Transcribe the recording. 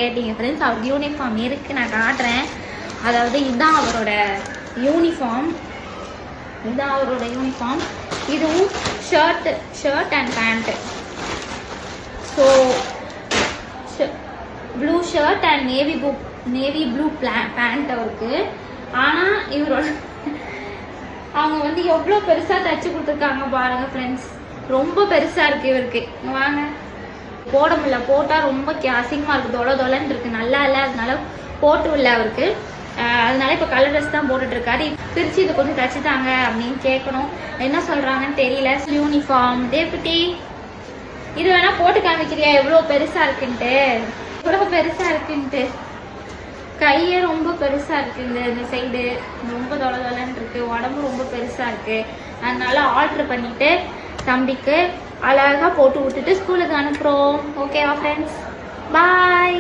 கேட்டீங்க ஃப்ரெண்ட்ஸ். அவருக்கு யூனிஃபார்ம் இருக்குது, நான் காட்டுறேன். அதாவது இதுதான் அவரோட யூனிஃபார்ம். இதுதான் அவரோட யூனிஃபார்ம். இதுவும் shirt and pant. So blue shirt and navy blue pant அவருக்கு. ஆனால் இவரோட அவங்க வந்து எவ்வளோ பெருசாக தைச்சி கொடுத்துருக்காங்க பாருங்க ஃப்ரெண்ட்ஸ். ரொம்ப பெருசாக இருக்குது இவருக்கு. வாங்க, போட முடியல, போட்டால் ரொம்ப அசிங்கமாக இருக்குது, தொலைன்னு இருக்குது, நல்லா இல்லை. அதனால போட்டு இல்லை அவருக்கு. அதனால இப்போ கலர் ட்ரெஸ் தான் போட்டுட்ருக்காரு. பிரித்து இது கொஞ்சம் தைச்சிட்டாங்க அப்படின்னு கேட்கணும், என்ன சொல்கிறாங்கன்னு தெரியல. யூனிஃபார்ம் தேவகுட்டி, இது வேணால் போட்டு காமிக்கிறியா எவ்வளோ பெருசாக இருக்குன்ட்டு? எவ்வளோ பெருசாக இருக்குன்ட்டு. கையே ரொம்ப பெருசாக இருக்குது, இந்த சைடு ரொம்ப தொலைன்னு இருக்குது, உடம்பு ரொம்ப பெருசாக இருக்குது. அதனால ஆல்ட்ரு பண்ணிவிட்டு தம்பிக்கு அழகாக போட்டு விட்டுட்டு ஸ்கூலுக்கு அனுப்புகிறோம். ஓகேவா ஃப்ரெண்ட்ஸ்? பாய்.